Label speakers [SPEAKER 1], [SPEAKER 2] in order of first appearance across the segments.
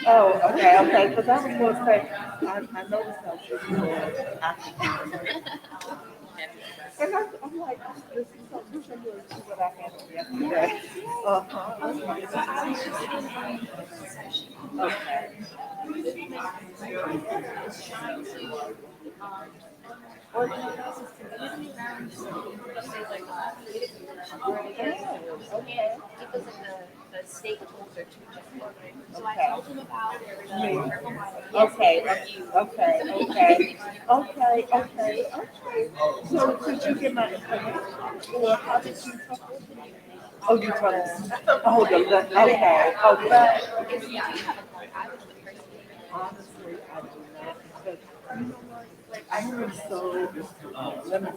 [SPEAKER 1] Oh, okay, because I was going to say, I noticed how you were acting. And I'm like, this is so similar to what I had yesterday. Okay. Okay, okay, okay, okay, okay, okay. So did you get my information? Or how did you talk with me? Oh, you told us. Oh, okay, okay. Honestly, I do not, because you know what? I am so, let me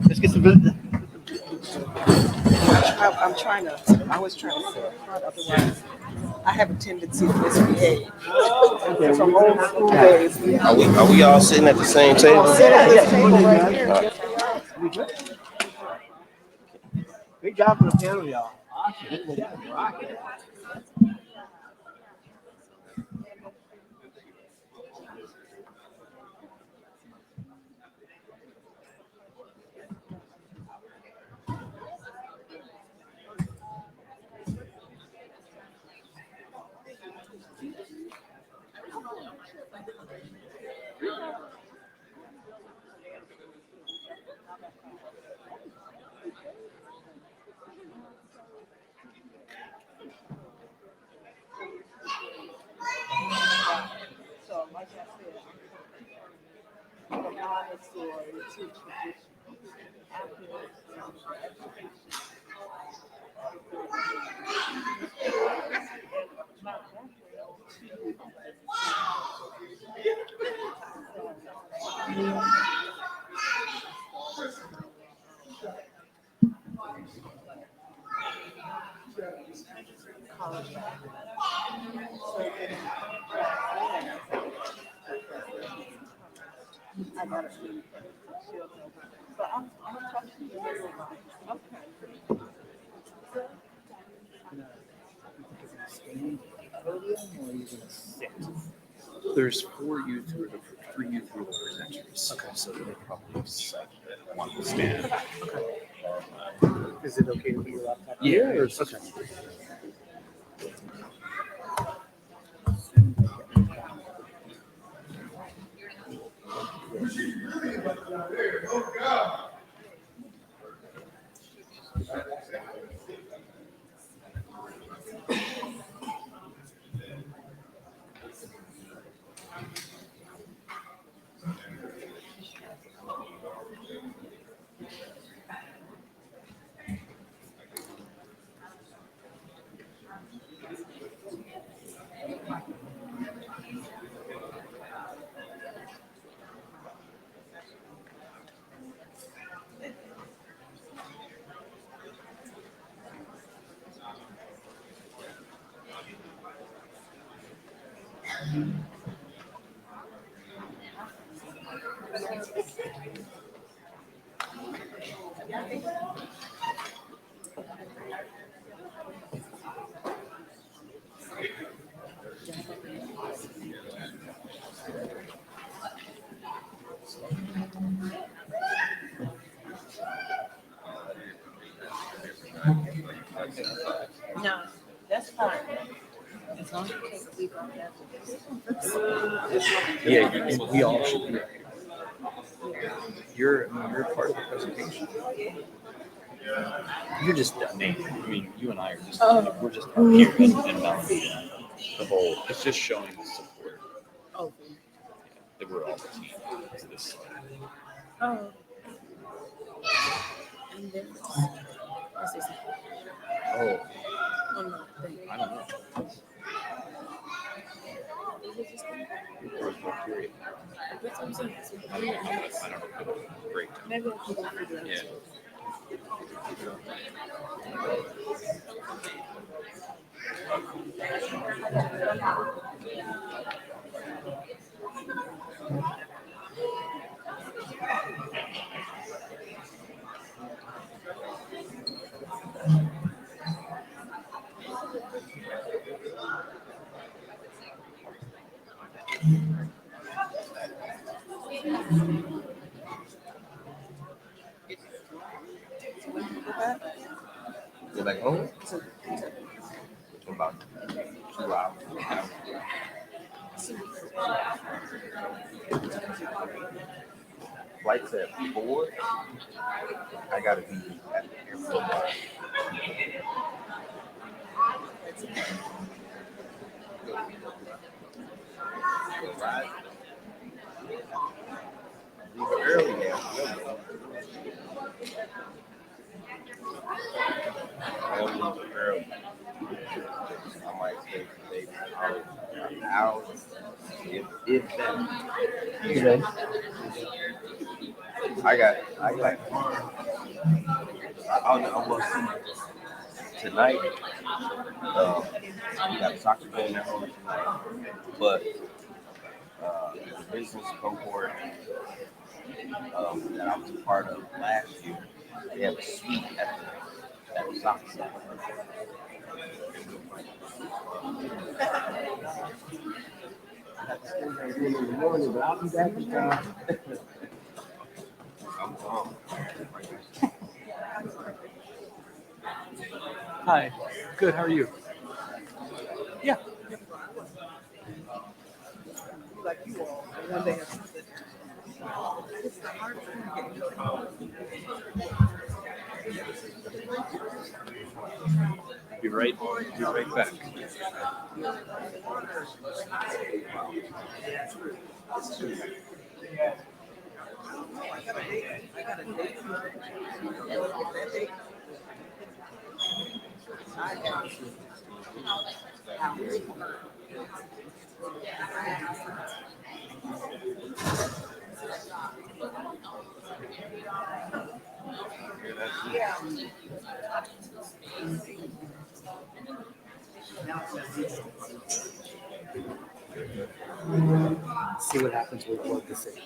[SPEAKER 2] Let's get some.
[SPEAKER 1] I'm trying to, I was trying to sit up front, otherwise I have a tendency to misbehave. From old school days.
[SPEAKER 3] Are we all sitting at the same table?
[SPEAKER 1] Sit at this table right here. Yes, we are.
[SPEAKER 2] We good? Great job for the panel, y'all. Awesome.
[SPEAKER 1] So, like I said, I'm a Montessori to tradition. I gotta see. But I'm talking to you. Okay.
[SPEAKER 4] There's three youth group presenters. Okay. So they'll probably set one will stand.
[SPEAKER 2] Is it okay to be your laptop?
[SPEAKER 4] Yeah.
[SPEAKER 2] Or
[SPEAKER 4] Okay.
[SPEAKER 1] No, that's fine. As long as you take a leave on that.
[SPEAKER 4] Yeah, we all should be. You're part of the presentation. You're just a name. I mean, you and I are just we're just here and validating the whole. It's just showing the support
[SPEAKER 1] Oh.
[SPEAKER 4] that we're all a team. It's this.
[SPEAKER 1] Oh. And then what's this?
[SPEAKER 4] Oh,
[SPEAKER 1] Oh no, thing.
[SPEAKER 4] I don't know. First one period.
[SPEAKER 1] That's what I'm saying.
[SPEAKER 4] I don't know. Great.
[SPEAKER 1] Maybe I can go figure it out.
[SPEAKER 4] Yeah.
[SPEAKER 3] Go back home? About 2 hours. Flight's at 4. I gotta be at the airport. Leave early now. I'll leave early. I might stay for maybe an hour. If that.
[SPEAKER 2] Okay.
[SPEAKER 3] I got. I'll see tonight. We got a soccer game at home tonight, but the business cohort that I was a part of last year, they have a suite at the soccer center.
[SPEAKER 2] In the morning, but I'll be back in time.
[SPEAKER 3] I'm gone.
[SPEAKER 4] Hi. Good. How are you? Yeah.
[SPEAKER 1] Like you all, one day.
[SPEAKER 4] Be right back.
[SPEAKER 2] See what happens with what decision.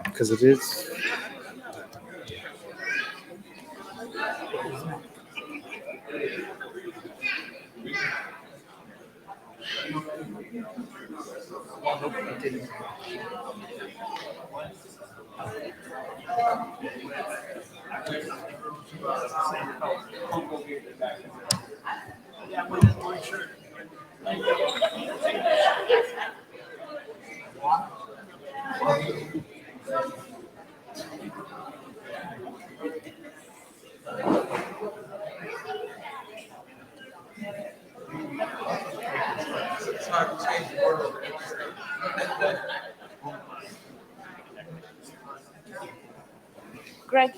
[SPEAKER 2] Because it is.
[SPEAKER 1] Greg.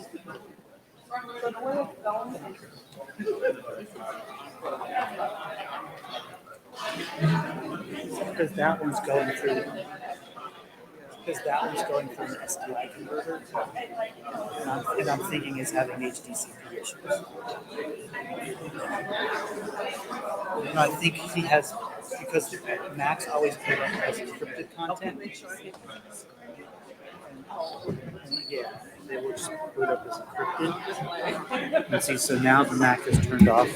[SPEAKER 1] So the way it's going
[SPEAKER 2] Because that one's going through.
[SPEAKER 5] because that one's going from an SDI converter, and I'm thinking it's having HDCP issues. And I think he has, because Macs always put up as encrypted content. Yeah, they will just put up as encrypted. And see, so now the Mac is turned off.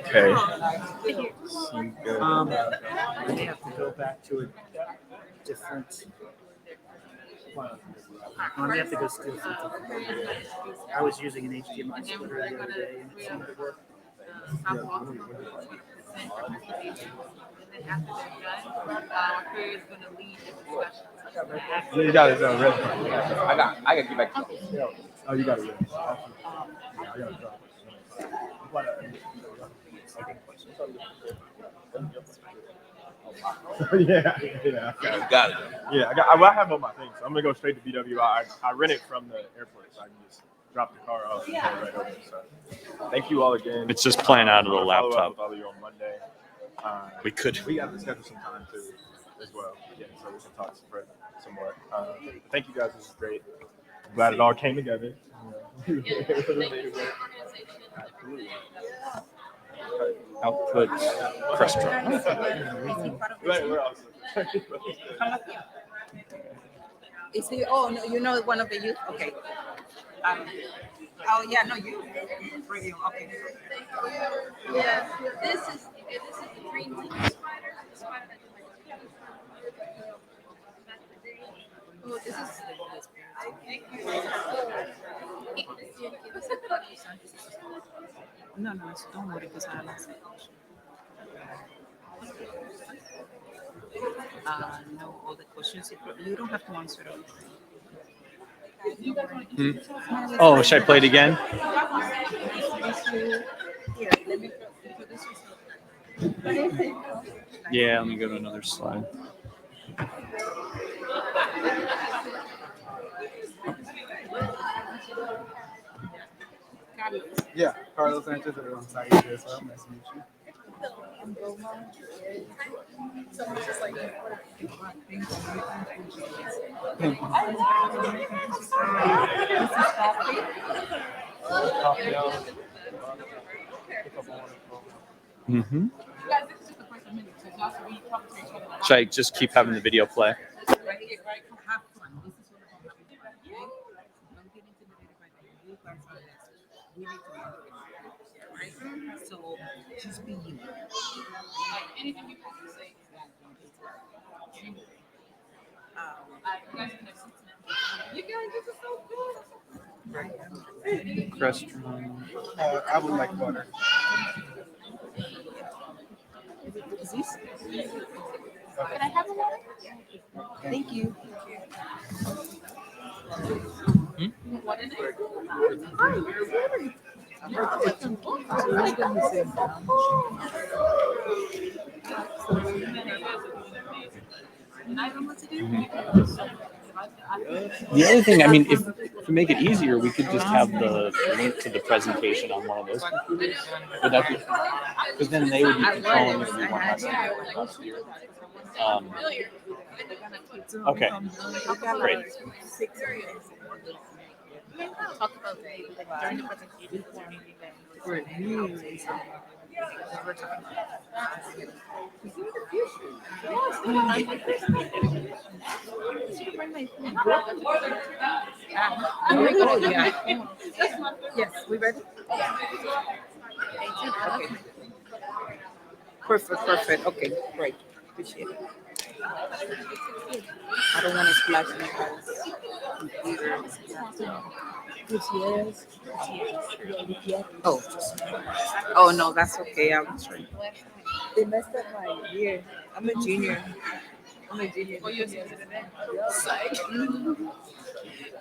[SPEAKER 4] Okay.
[SPEAKER 5] I may have to go back to a different. I may have to go steal something. I was using an HDMI splitter the other day and it seemed to work.
[SPEAKER 2] You got it, really. I got to get back to you. Oh, you got it, really. I got to yeah.
[SPEAKER 3] Got it.
[SPEAKER 2] Yeah, I have all my things. So I'm gonna go straight to BW. I rent it from the airport, so I can just drop the car off and head right over. So thank you all again.
[SPEAKER 4] It's just playing out of the
[SPEAKER 2] I'll follow up
[SPEAKER 4] laptop.
[SPEAKER 2] with all of you on Monday.
[SPEAKER 4] We
[SPEAKER 2] have to schedule some time too, as well. Yeah, so we can talk some more. Thank you guys. This is great. I'm glad it all came together.
[SPEAKER 4] output restaurant.
[SPEAKER 2] Right, where else?
[SPEAKER 6] Is he? Oh no, you know one of the youth. Okay. Oh yeah, no you. Radio. Okay.
[SPEAKER 7] Yeah, this is the green tea spider. The spider that oh, this is.
[SPEAKER 6] No, don't worry, because I lost it. No, all the questions you don't have to answer them.
[SPEAKER 4] Oh, should I play it again?
[SPEAKER 6] Here, let me introduce yourself.
[SPEAKER 4] Yeah, let me go to another slide.
[SPEAKER 5] Yeah, Carlos Sanchez alongside you as well. Nice to meet you.
[SPEAKER 4] Mm-hmm. Should I just keep having the video play?
[SPEAKER 6] Right here, right? Have fun. This is what we're going to do. Okay? Don't get intimidated by the blue cards or this. We need to right? So just be you.
[SPEAKER 7] Anything you want to say. You guys, this is so good.
[SPEAKER 4] Restaurant.
[SPEAKER 5] I would like butter.
[SPEAKER 6] Is this?
[SPEAKER 7] Can I have a water?
[SPEAKER 6] Thank you.
[SPEAKER 7] What is it? I don't know what to do.
[SPEAKER 4] The other thing, I mean, if to make it easier, we could just have the link to the presentation on one of those computers. Would that be? Because then they would be controlling if we want us to do it. Okay, great.
[SPEAKER 7] Talk about during the presentation.
[SPEAKER 6] Yes, we ready? Okay. Perfect. Okay, great. Appreciate it. I don't want to splash anybody's computer. Oh no, that's okay. I'm sorry.
[SPEAKER 8] They messed up my year. I'm a junior.
[SPEAKER 7] Oh, you're today?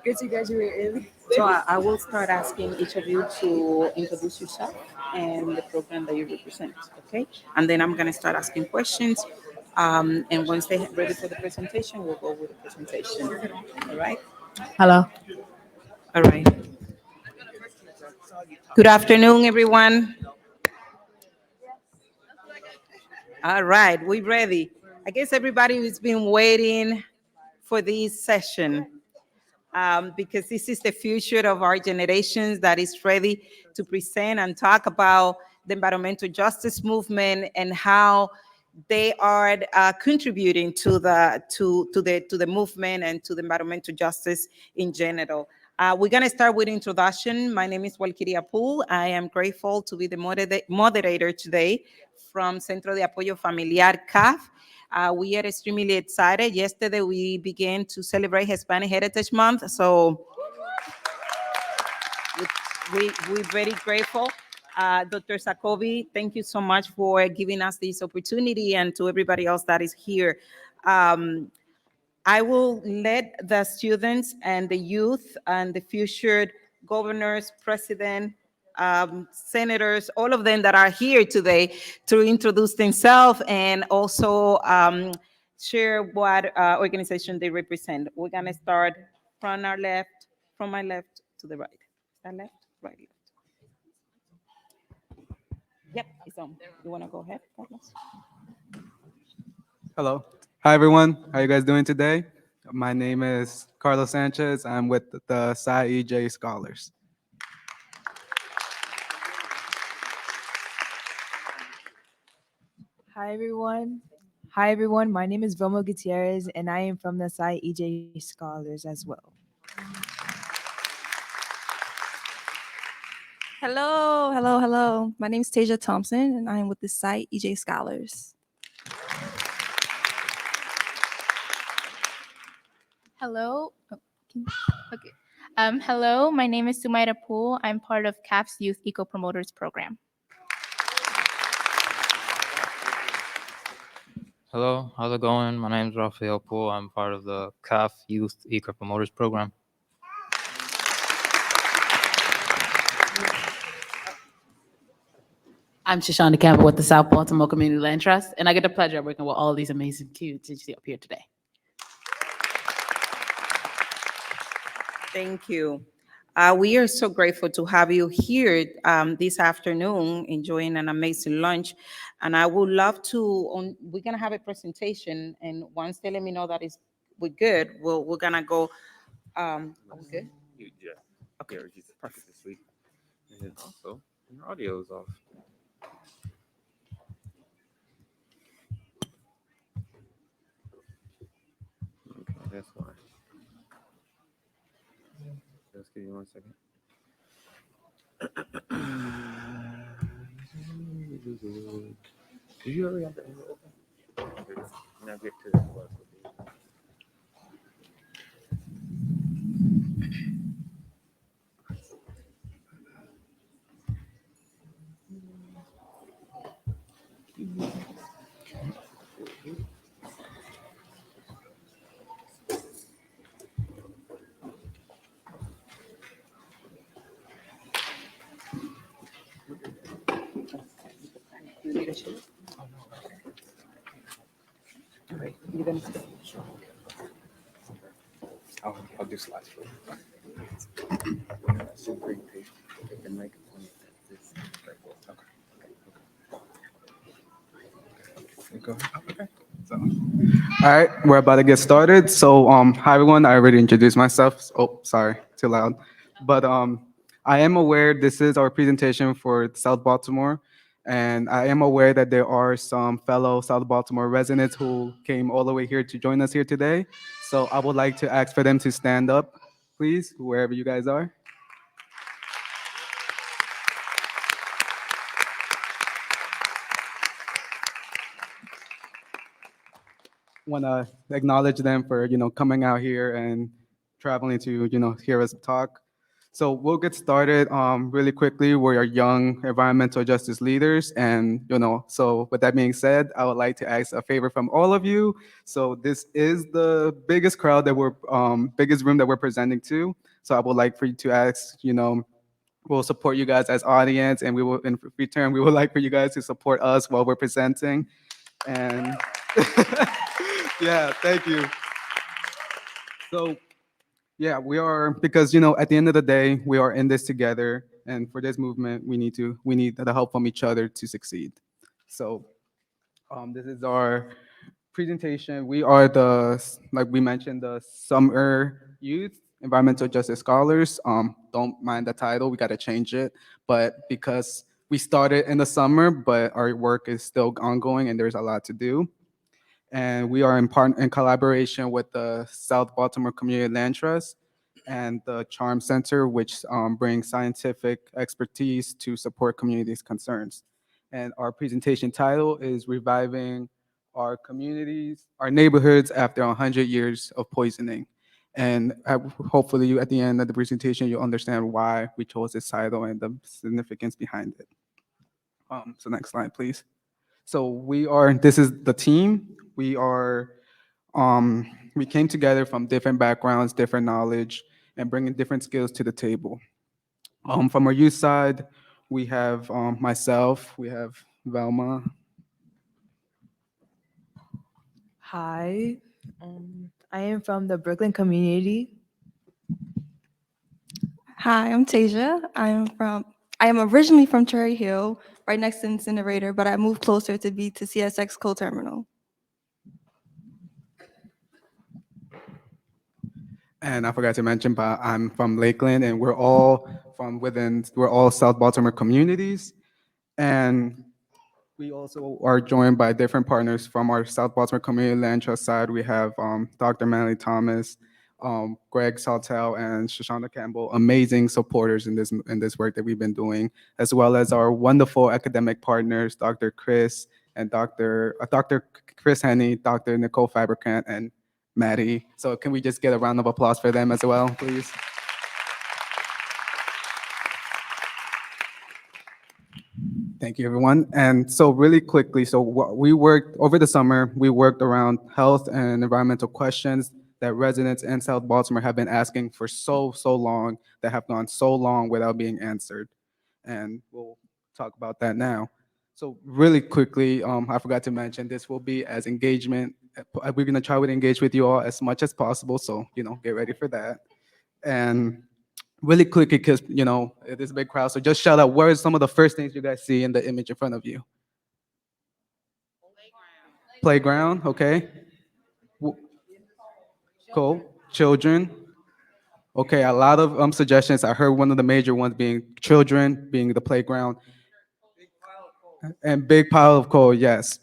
[SPEAKER 8] Good to graduate early.
[SPEAKER 6] So I will start asking each of you to introduce yourself and the program that you represent, okay? And then I'm gonna start asking questions. And once they're ready for the presentation, we'll go with the presentation. All right?
[SPEAKER 8] Hello.
[SPEAKER 6] All right. Good afternoon, everyone. All right, we ready. I guess everybody has been waiting for this session because this is the future of our generations that is ready to present and talk about the environmental justice movement and how they are contributing to the movement and to the environmental justice in general. We're going to start with introduction. My name is Walkiria Pool. I am grateful to be the moderator today from Centro de Apoyo Familiar, CAF. We are extremely excited. Yesterday, we began to celebrate Hispanic Heritage Month, so we're very grateful. Dr. Sakovi, thank you so much for giving us this opportunity, and to everybody else that is here. I will let the students and the youth and the future governors, president, senators, all of them that are here today to introduce themselves and also share what organization they represent. We're gonna start from our left, from my left to the right. Is that left? Right, left. Yep, it's on. You wanna go ahead, Carlos?
[SPEAKER 9] Hello. Hi, everyone. How you guys doing today? My name is Carlos Sanchez. I'm with the Psi EJ Scholars.
[SPEAKER 8] Hi everyone. Hi everyone. My name is Vilma Gutierrez, and I am from the Psi EJ Scholars as well.
[SPEAKER 10] Hello. My name is Tasia Thompson, and I am with the site EJ Scholars.
[SPEAKER 11] Hello. Okay. Hello, my name is Sumaira Pool. I'm part of CAF's Youth Eco Promoters Program.
[SPEAKER 12] Hello, how's it going? My name is Rafael Poole. I'm part of the CAF Youth Eco Promoters Program.
[SPEAKER 13] I'm Shoshana Campbell with the South Baltimore Community Land Trust, and I get the pleasure of working with all of these amazing kids that you see up here today.
[SPEAKER 6] Thank you. We are so grateful to have you here this afternoon, enjoying an amazing lunch. And I would love to, we're gonna have a presentation, and once they let me know that we're good, we're gonna go, are we good?
[SPEAKER 3] Yeah. Okay. Or just perfect to sleep. And then also, your audio is off. Okay, that's why. Just give me 1 second. Did you already have the window open? Now get to the plus. I'll do slides for you. Super impatient. The microphone is okay.
[SPEAKER 9] Go. Okay. So, all right, we're about to get started. So, hi everyone. I already introduced myself. Oh, sorry, too loud. But I am aware this is our presentation for South Baltimore, and I am aware that there are some fellow South Baltimore residents who came all the way here to join us here today. So, I would like to ask for them to stand up, please, wherever you guys are. Want to acknowledge them for coming out here and traveling to hear us talk. So we'll get started really quickly. We are young environmental justice leaders, and so with that being said, I would like to ask a favor from all of you. So this is the biggest crowd that biggest room that we're presenting to. So I would like for you to ask, we'll support you guys as audience, and we will in return we would like for you guys to support us while we're presenting. And yeah, thank you. So, yeah, we are, because at the end of the day, we are in this together, and for this movement, we need the help from each other to succeed. So, this is our presentation, we are like we mentioned, the Summer Youth Environmental Justice Scholars. Don't mind the title, we got to change it. But because we started in the summer, but our work is still ongoing and there's a lot to do. And we are in collaboration with the South Baltimore Community Land Trust and the Charm Center, which brings scientific expertise to support communities' concerns. And our presentation title is Reviving Our Communities, Our Neighborhoods After 100 Years of Poisoning. And hopefully at the end of the presentation, you'll understand why we chose this title and the significance behind it. So next slide, please. So this is the team. We came together from different backgrounds, different knowledge, and bringing different skills to the table. From our youth side, we have myself, we have Velma.
[SPEAKER 8] Hi, I am from the Brooklyn community.
[SPEAKER 10] Hi, I'm Tasia. I am originally from Cherry Hill, right next to Incinerator, but I moved closer to be to CSX Co-Terminal.
[SPEAKER 9] And I forgot to mention, but I'm from Lakeland, and we're all South Baltimore communities. And we also are joined by different partners from our South Baltimore Community Land Trust side. We have Dr. Manley Thomas, Greg Saltel, and Shoshana Campbell, amazing supporters in this work that we've been doing, as well as our wonderful academic partners, Dr. Chris and Dr. Chris Henney, Dr. Nicole Fabricant, and Maddie. So can we just get a round of applause for them as well, please? Thank you, everyone. And so really quickly, so what we worked over the summer, we worked around health and environmental questions that residents in South Baltimore have been asking for so long, that have gone so long without being answered. And we'll talk about that now. So really quickly, I forgot to mention, this will be as engagement. We're gonna try to engage with you all as much as possible, so, get ready for that. And really quickly, because it is a big crowd, so just shout out, what are some of the first things you guys see in the image in front of you? Playground, okay. Cool. Children. Okay, a lot of suggestions. I heard one of the major ones being children, being the playground. And big pile of coal, yes.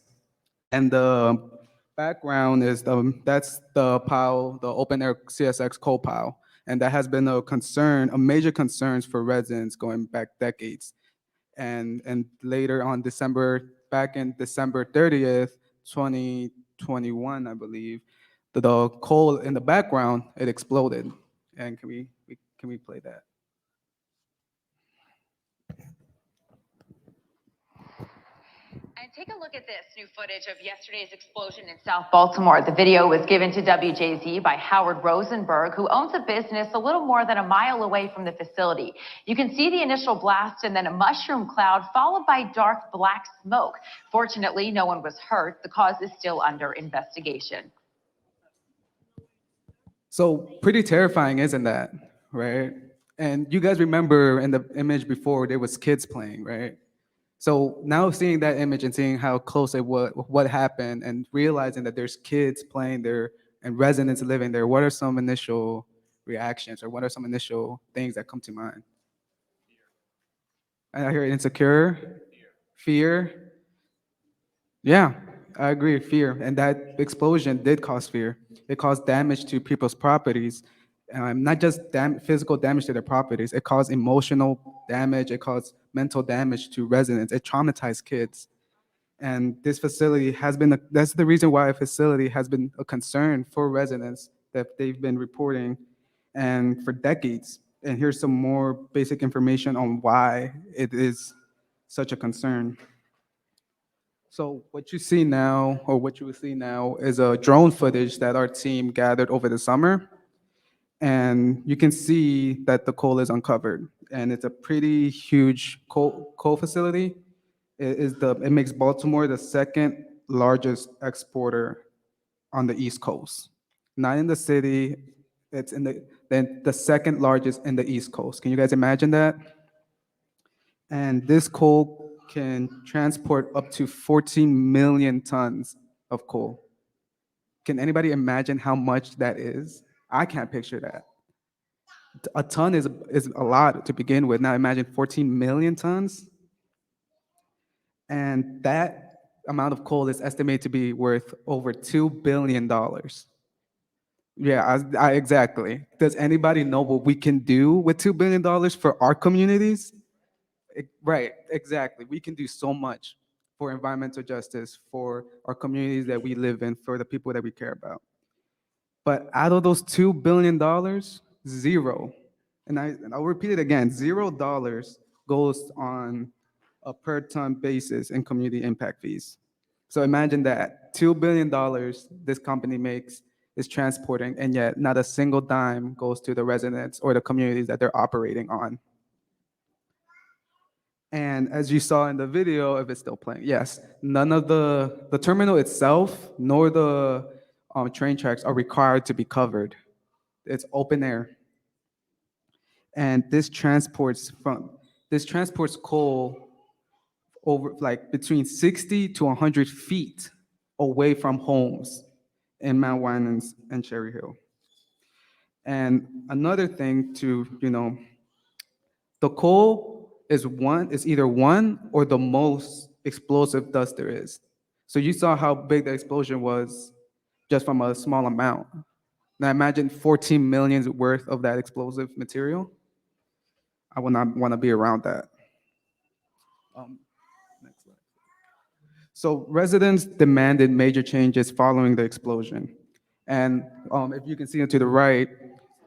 [SPEAKER 9] And the background is that's the pile, the open air CSX coal pile. And that has been a major concerns for residents going back decades. And later on back in December 30th, 2021, I believe, the coal in the background, it exploded. And can we play that?
[SPEAKER 14] And take a look at this new footage of yesterday's explosion in South Baltimore. The video was given to WJZ by Howard Rosenberg, who owns a business a little more than a mile away from the facility. You can see the initial blast and then a mushroom cloud followed by dark black smoke. Fortunately, no one was hurt. The cause is still under investigation.
[SPEAKER 9] So pretty terrifying, isn't that? Right? And you guys remember in the image before, there was kids playing, right? So now seeing that image and seeing how close it was, what happened, and realizing that there's kids playing there and residents living there, what are some initial reactions, or what are some initial things that come to mind? I hear insecure, fear. Yeah, I agree, fear. And that explosion did cause fear. It caused damage to people's properties. Not just physical damage to their properties, it caused emotional damage, it caused mental damage to residents, it traumatized kids. And this facility that's the reason why a facility has been a concern for residents that they've been reporting and for decades. And here's some more basic information on why it is such a concern. So what you see now, or what you will see now, is a drone footage that our team gathered over the summer. And you can see that the coal is uncovered. And it's a pretty huge coal facility. It makes Baltimore the second largest exporter on the East Coast. Not in the city, it's then the second largest in the East Coast. Can you guys imagine that? And this coal can transport up to 14 million tons of coal. Can anybody imagine how much that is? I can't picture that. A ton is a lot to begin with. Now imagine 14 million tons. And that amount of coal is estimated to be worth over $2 billion. Yeah, exactly. Does anybody know what we can do with $2 billion for our communities? Right, exactly. We can do so much for environmental justice, for our communities that we live in, for the people that we care about. But out of those $2 billion, zero, and I'll repeat it again, $0 goes on a per ton basis in community impact fees. So imagine that $2 billion this company makes is transporting, and yet not a single dime goes to the residents or the communities that they're operating on. And as you saw in the video, if it's still playing, yes, none of the terminal itself nor the train tracks are required to be covered. It's open air. And this transports coal over like between 60 to 100 feet away from homes in Mount Winans and Cherry Hill. And another thing to, the coal is either one or the most explosive dust there is. So you saw how big the explosion was just from a small amount. Now imagine 14 millions worth of that explosive material. I would not want to be around that. Next slide. So residents demanded major changes following the explosion. And if you can see to the right,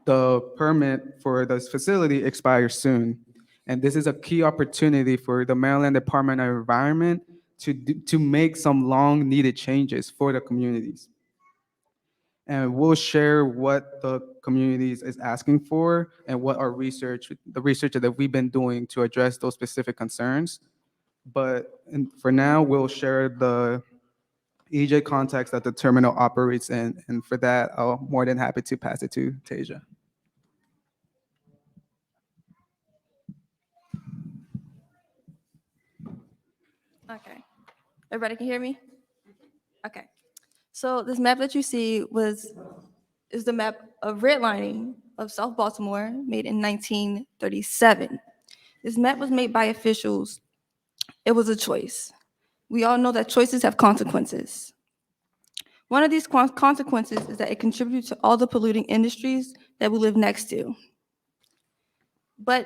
[SPEAKER 9] the permit for this facility expires soon. And this is a key opportunity for the Maryland Department of Environment to make some long needed changes for the communities. And we'll share what the communities is asking for and what our research, the research that we've been doing to address those specific concerns. But for now, we'll share the EJ context that the terminal operates in. And for that, I'm more than happy to pass it to Tasia.
[SPEAKER 10] Okay. Everybody can hear me? Okay. So this map that you see is the map of redlining of South Baltimore made in 1937. This map was made by officials. It was a choice. We all know that choices have consequences. One of these consequences is that it contributes to all the polluting industries that we live next to. But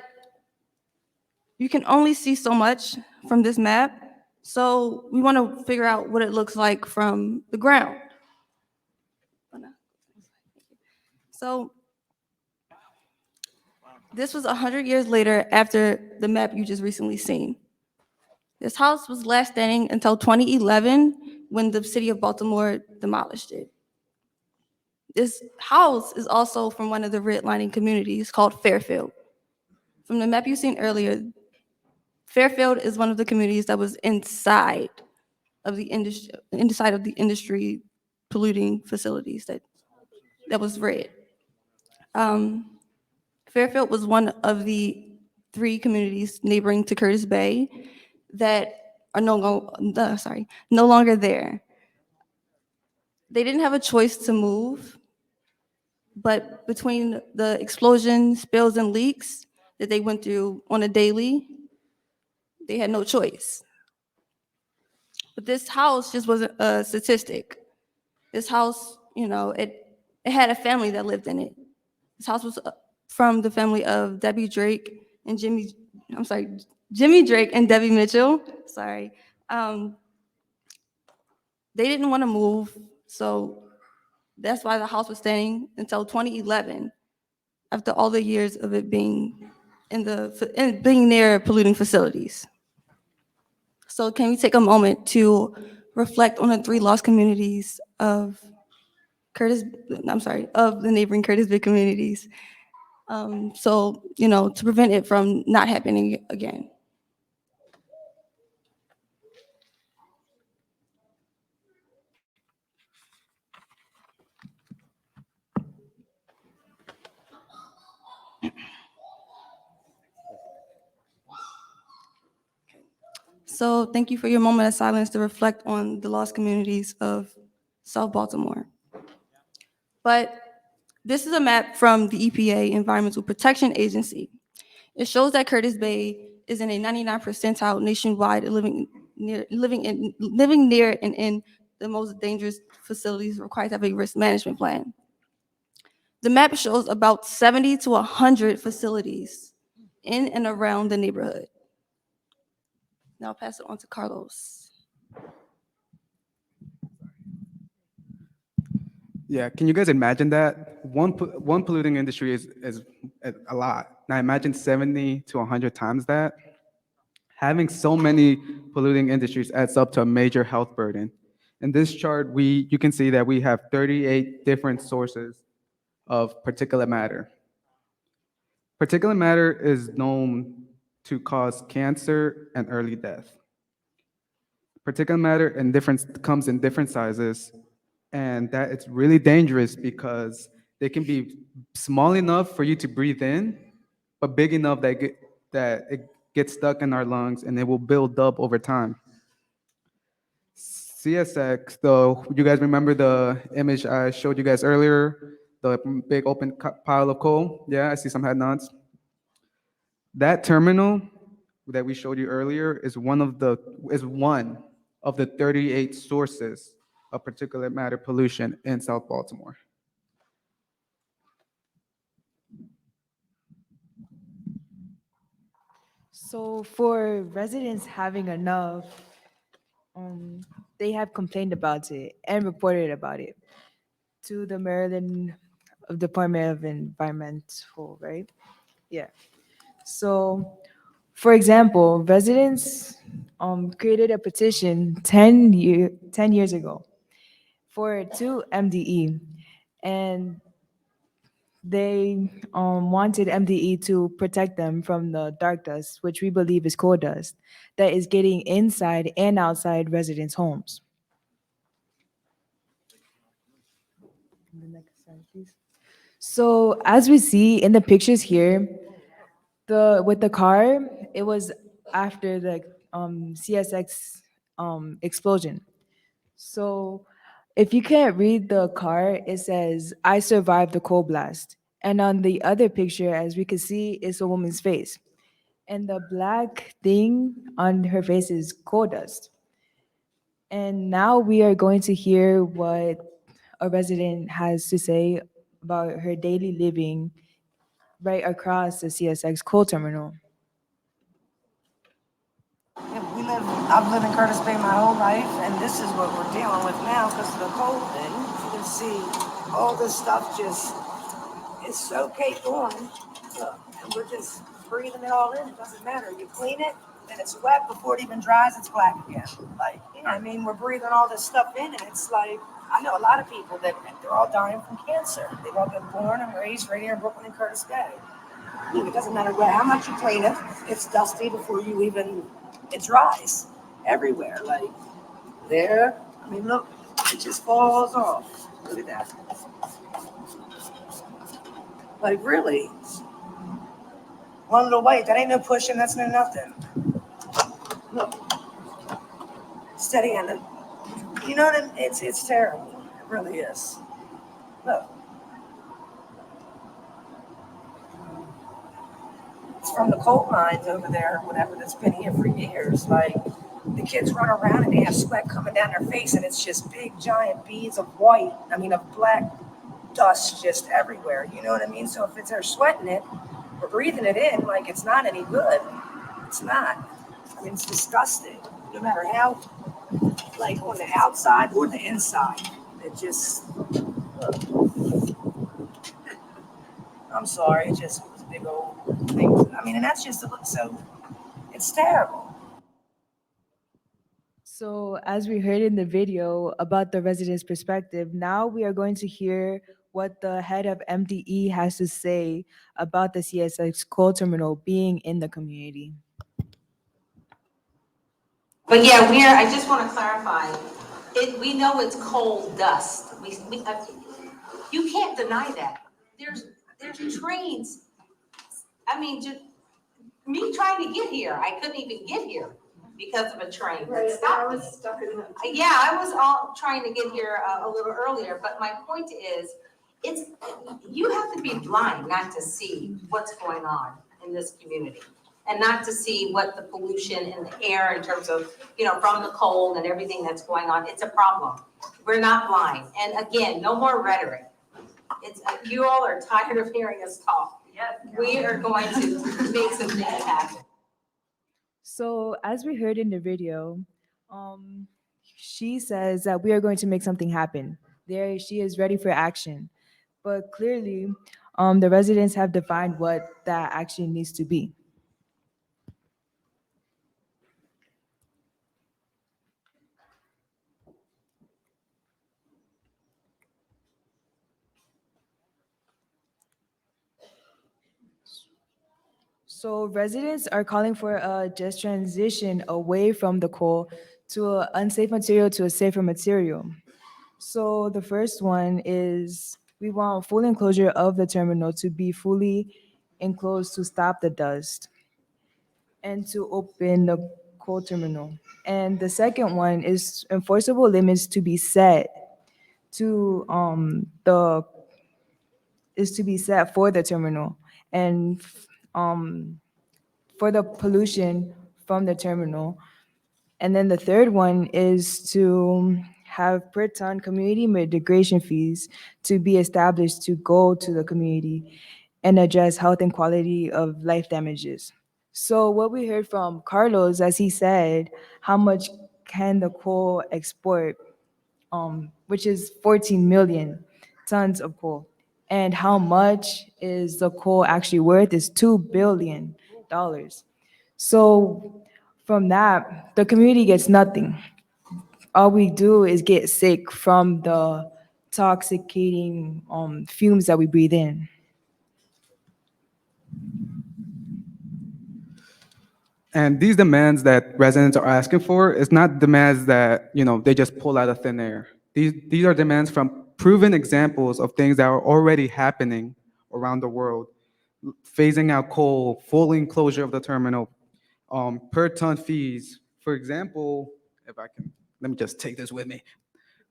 [SPEAKER 10] you can only see so much from this map, so we want to figure out what it looks like from the ground. So this was 100 years later after the map you just recently seen. This house was last standing until 2011 when the city of Baltimore demolished it. This house is also from one of the redlining communities called Fairfield. From the map you seen earlier, Fairfield is one of the communities that was inside of the industry polluting facilities that was red. Fairfield was one of the 3 communities neighboring to Curtis Bay that are no longer there. They didn't have a choice to move, but between the explosion, spills, and leaks that they went through on a daily, they had no choice. But this house just wasn't a statistic. This house, it had a family that lived in it. This house was from the family of Jimmy Drake and Debbie Mitchell. Sorry. They didn't want to move, so that's why the house was standing until 2011, after all the years of it being being near polluting facilities. So can we take a moment to reflect on the 3 lost communities of the neighboring Curtis Bay communities? To prevent it from not happening again. So thank you for your moment of silence to reflect on the lost communities of South Baltimore. But this is a map from the EPA, Environmental Protection Agency. It shows that Curtis Bay is in a 99th percentile nationwide, living near and in the most dangerous facilities required to have a risk management plan. The map shows about 70 to 100 facilities in and around the neighborhood. Now I'll pass it on to Carlos.
[SPEAKER 9] Yeah, can you guys imagine that? One polluting industry is a lot. Now imagine 70 to 100 times that. Having so many polluting industries adds up to a major health burden. In this chart, you can see that we have 38 different sources of particulate matter. Particulate matter is known to cause cancer and early death. Particulate matter comes in different sizes, and that it's really dangerous because they can be small enough for you to breathe in, but big enough that it gets stuck in our lungs and it will build up over time. CSX, though, you guys remember the image I showed you guys earlier, the big open pile of coal? Yeah, I see some head nods. That terminal that we showed you earlier is one of the 38 sources of particulate matter pollution in South Baltimore.
[SPEAKER 8] So for residents having enough, they have complained about it and reported about it to the Maryland Department of Environmental, right? Yeah. So, for example, residents created a petition 10 years ago for to MDE, and they wanted MDE to protect them from the dark dust, which we believe is coal dust, that is getting inside and outside residents' homes. The next slide, please. So as we see in the pictures here, with the car, it was after the CSX explosion. So if you can't read the car, it says, "I survived the coal blast." And on the other picture, as we can see, is a woman's face. And the black thing on her face is coal dust. And now we are going to hear what a resident has to say about her daily living right across the CSX coal terminal.
[SPEAKER 15] I've lived in Curtis Bay my whole life, and this is what we're dealing with now because of the cold thing. You can see all this stuff just is so caked on. Look, and we're just breathing it all in. It doesn't matter. You clean it, and it's wet before it even dries. It's black again. Like, yeah, I mean, we're breathing all this stuff in, and it's like, I know a lot of people that they're all dying from cancer. They've all been born and raised right here in Brooklyn and Curtis Bay. Look, it doesn't matter how much you clean it. It's dusty before you even, it dries everywhere. Like there, I mean, look, it just falls off. Look at that. Like really, one little white, that ain't no pushing, that's no nothing. Look, steady handed. You know what I mean? It's terrible. It really is. Look. It's from the coal mines over there, whatever, that's been here for years. Like, the kids run around and they have sweat coming down their face, and it's just big, giant beads of of black dust just everywhere. You know what I mean? So if they're sweating it, we're breathing it in, like it's not any good. It's not. I mean, it's disgusting. No matter how, like on the outside or the inside, it just, I'm sorry, it just was a big old thing. I mean, and that's just, so it's terrible.
[SPEAKER 8] So, as we heard in the video about the residents' perspective, now we are going to hear what the head of MDE has to say about the CSX coal terminal being in the community.
[SPEAKER 16] But yeah, I just want to clarify, we know it's coal dust. You can't deny that. There's trains. I mean, just me trying to get here, I couldn't even get here because of a train. Right, I was stuck in the. Yeah, I was all trying to get here a little earlier, but my point is, it's, you have to be blind not to see what's going on in this community. And not to see what the pollution in the air in terms of, from the cold and everything that's going on. It's a problem. We're not blind. And again, no more rhetoric. It's, you all are tired of hearing us talk. We are going to make some things happen.
[SPEAKER 8] So, as we heard in the video, she says that we are going to make something happen. There, she is ready for action. But clearly, the residents have defined what that action needs to be. So residents are calling for a just transition away from the coal to an unsafe material to a safer material. So the first one is we want full enclosure of the terminal to be fully enclosed to stop the dust and to open the coal terminal. And the second one is enforceable limits to be set to the is to be set for the terminal and for the pollution from the terminal. And then the third one is to have per ton community mitigation fees to be established to go to the community and address health and quality of life damages. So what we heard from Carlos, as he said, how much can the coal export, which is 14 million tons of coal, and how much is the coal actually worth is $2 billion. So from that, the community gets nothing. All we do is get sick from the toxicating fumes that we breathe in.
[SPEAKER 9] And these demands that residents are asking for is not demands that they just pull out of thin air. These are demands from proven examples of things that are already happening around the world. Phasing out coal, full enclosure of the terminal, per ton fees. For example, if I can, let me just take this with me.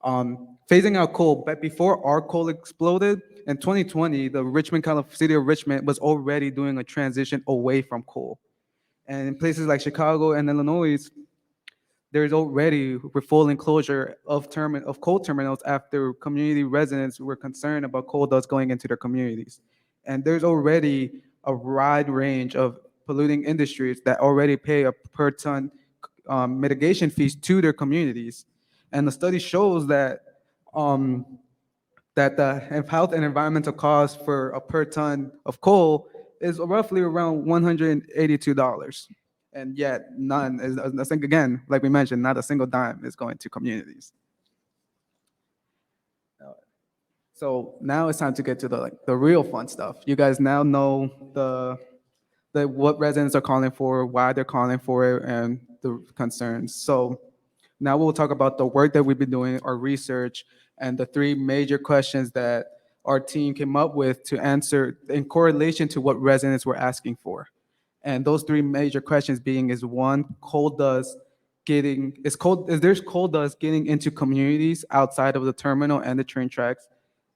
[SPEAKER 9] Phasing out coal, but before our coal exploded in 2020, the city of Richmond was already doing a transition away from coal. And in places like Chicago and Illinois, there's already full enclosure of coal terminals after community residents were concerned about coal dust going into their communities. And there's already a wide range of polluting industries that already pay a per ton mitigation fees to their communities. And the study shows um, that the health and environmental cost for a per ton of coal is roughly around $182. And yet none is, I think again, like we mentioned, not a single dime is going to communities. So now it's time to get to the real fun stuff. You guys now know the what residents are calling for, why they're calling for it, and the concerns. So now we'll talk about the work that we've been doing, our research, and the three major questions that our team came up with to answer in correlation to what residents were asking for. And those three major questions being is one, is there's coal dust getting into communities outside of the terminal and the train tracks?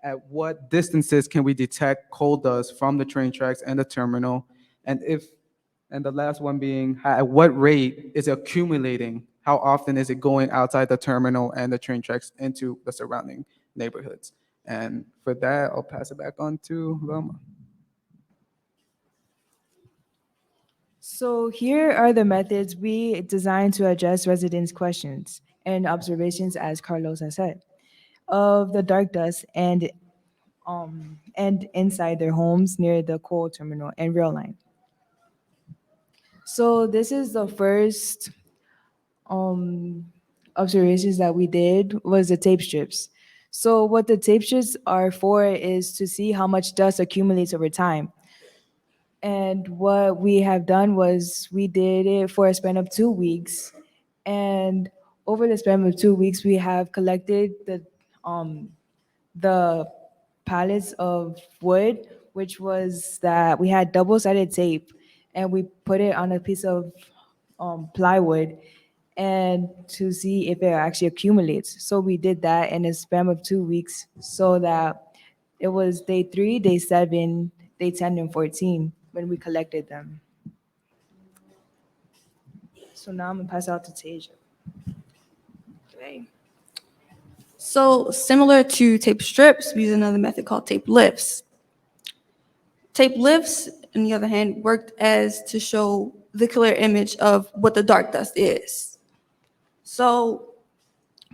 [SPEAKER 9] At what distances can we detect coal dust from the train tracks and the terminal? And the last one being, at what rate is it accumulating? How often is it going outside the terminal and the train tracks into the surrounding neighborhoods? And for that, I'll pass it back on to Velma.
[SPEAKER 8] So here are the methods we designed to address residents' questions and observations, as Carlos has said, of the dark dust and inside their homes near the coal terminal and rail line. So this is the first um, observations that we did was the tape strips. So what the tape strips are for is to see how much dust accumulates over time. And what we have done was we did it for a span of 2 weeks. And over the span of 2 weeks, we have collected the pallets of wood, which was that we had double-sided tape, and we put it on a piece of plywood and to see if it actually accumulates. So we did that in a span of 2 weeks so that It was day 3, day 7, day 10, and 14 when we collected them. So now I'm gonna pass out to Tasia.
[SPEAKER 10] Okay. So similar to tape strips, we use another method called tape lifts. Tape lifts, on the other hand, worked as to show the clear image of what the dark dust is. So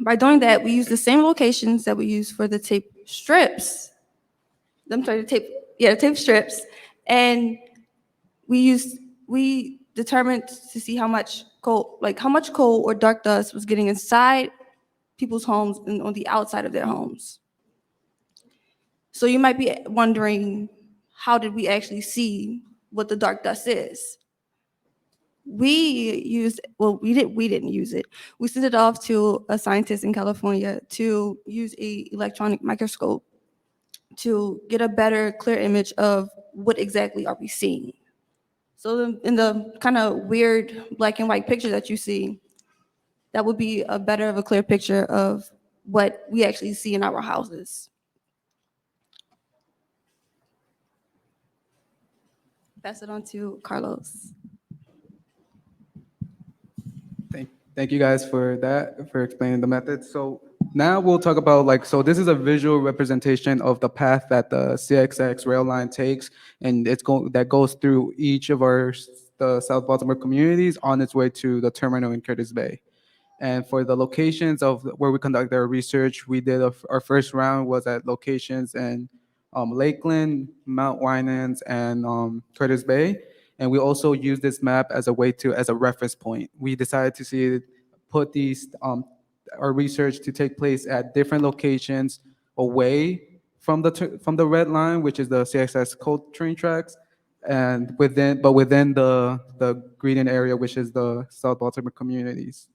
[SPEAKER 10] by doing that, we use the same locations that we use for the tape strips. I'm sorry, the tape strips, and we determined to see how much coal or dark dust was getting inside people's homes and on the outside of their homes. So you might be wondering, how did we actually see what the dark dust is? We didn't use it. We sent it off to a scientist in California to use a electronic microscope to get a better, clear image of what exactly are we seeing. So in the kind of weird black and white picture that you see, that would be a better of a clear picture of what we actually see in our houses. Pass it on to Carlos.
[SPEAKER 9] Thank you guys for that, for explaining the method. So now we'll talk about so this is a visual representation of the path that the CXX rail line takes, and that goes through each of the South Baltimore communities on its way to the terminal in Curtis Bay. And for the locations of where we conduct our research, we did our first round was at locations in Lakeland, Mount Winans, and Curtis Bay. And we also used this map as a reference point. We decided to put our research to take place at different locations away from the red line, which is the CXS coal train tracks, and within the green area, which is the South Baltimore communities.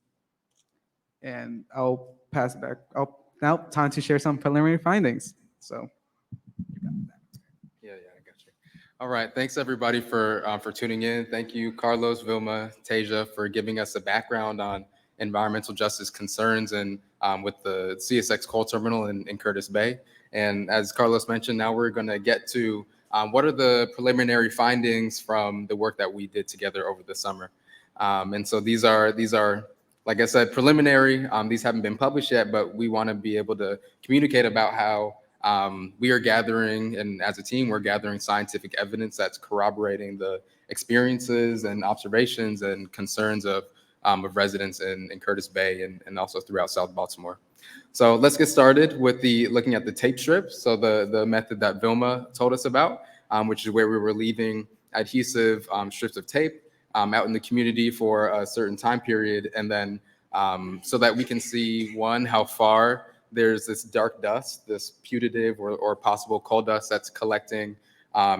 [SPEAKER 9] And I'll pass it back. Now time to share some preliminary findings. So.
[SPEAKER 17] Yeah, I got you. All right, thanks everybody for tuning in. Thank you, Carlos, Vilma, Tasia, for giving us a background on environmental justice concerns and with the CSX coal terminal in Curtis Bay. And as Carlos mentioned, now we're going to get to what are the preliminary findings from the work that we did together over the summer. And so these are, like I said, preliminary. These haven't been published yet, but we want to be able to communicate about how we are gathering, and as a team, we're gathering scientific evidence that's corroborating the experiences and observations and concerns of residents in Curtis Bay and also throughout South Baltimore. So let's get started with looking at the tape strips. So the method that Vilma told us about, which is where we were leaving adhesive strips of tape out in the community for a certain time period, and then so that we can see, one, how far there's this dark dust, this putative or possible coal dust that's collecting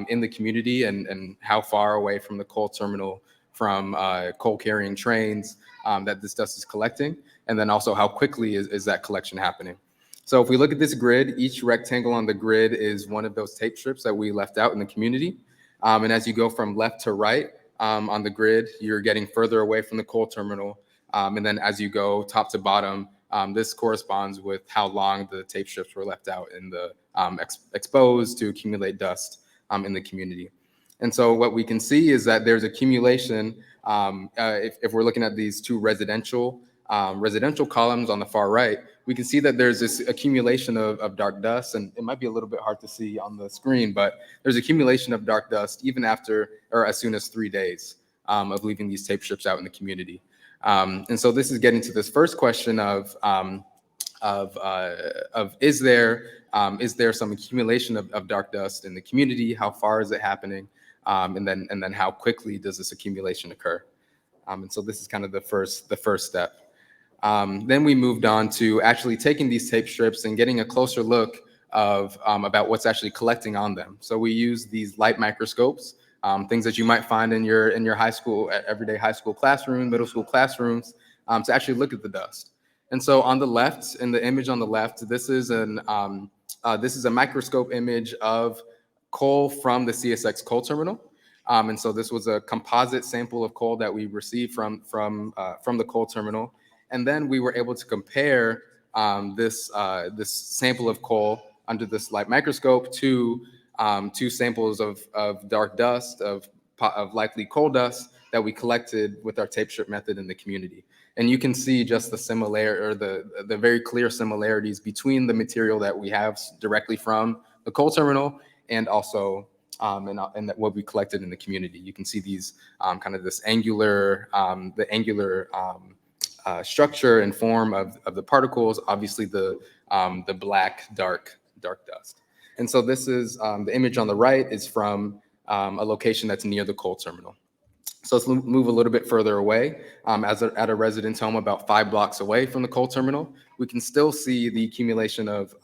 [SPEAKER 17] in the community, and how far away from the coal terminal from coal carrying trains that this dust is collecting, and then also how quickly is that collection happening. So if we look at this grid, each rectangle on the grid is one of those tape strips that we left out in the community. And as you go from left to right on the grid, you're getting further away from the coal terminal. And then as you go top to bottom, this corresponds with how long the tape strips were left out in the exposed to accumulate dust in the community. And so what we can see is that there's accumulation. If we're looking at these two residential columns on the far right, we can see that there's this accumulation of dark dust, and it might be a little bit hard to see on the screen, but there's accumulation of dark dust even after or as soon as 3 days of leaving these tape strips out in the community. And so this is getting to this first question of is there some accumulation of dark dust in the community? How far is it happening? And then how quickly does this accumulation occur? And so this is kind of the first step. Then we moved on to actually taking these tape strips and getting a closer look of about what's actually collecting on them. So we use these light microscopes, things that you might find in your high school, everyday high school classroom, middle school classrooms, to actually look at the dust. And so on the left, in the image on the left, this is a microscope image of coal from the CSX coal terminal. And so this was a composite sample of coal that we received from the coal terminal. And then we were able to compare this sample of coal under this light microscope two samples of dark dust, of likely coal dust that we collected with our tape strip method in the community. And you can see just the the very clear similarities between the material that we have directly from the coal terminal and also and what we collected in the community. You can see these kind of this angular, structure and form of the particles, obviously the black, dark dust. And so this is the image on the right is from a location that's near the coal terminal. So let's move a little bit further away. At a residence home about 5 blocks away from the coal terminal, we can still see the accumulation of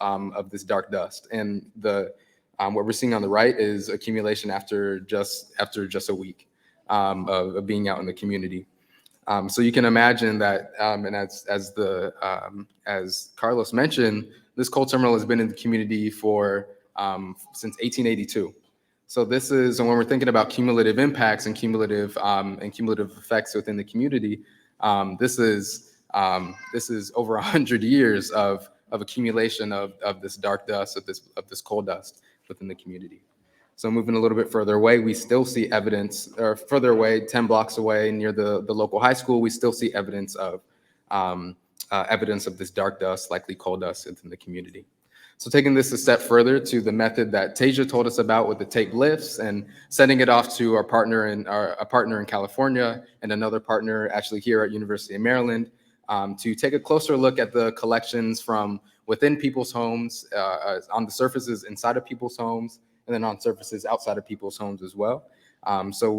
[SPEAKER 17] this dark dust. And what we're seeing on the right is accumulation after just a week of being out in the community. So you can imagine that, and as Carlos mentioned, this coal terminal has been in the community since 1882. So this is, and when we're thinking about cumulative impacts and cumulative effects within the community, this is over 100 years of accumulation of this dark dust, of this coal dust within the community. So moving a little bit further away, we still see evidence, or further away, 10 blocks away near the local high school, we still see evidence of this dark dust, likely coal dust within the community. So taking this a step further to the method that Tasia told us about with the tape lifts and sending it off to a partner in California and another partner actually here at University of Maryland to take a closer look at the collections from within people's homes, on the surfaces inside of people's homes, and then on surfaces outside of people's homes as well. So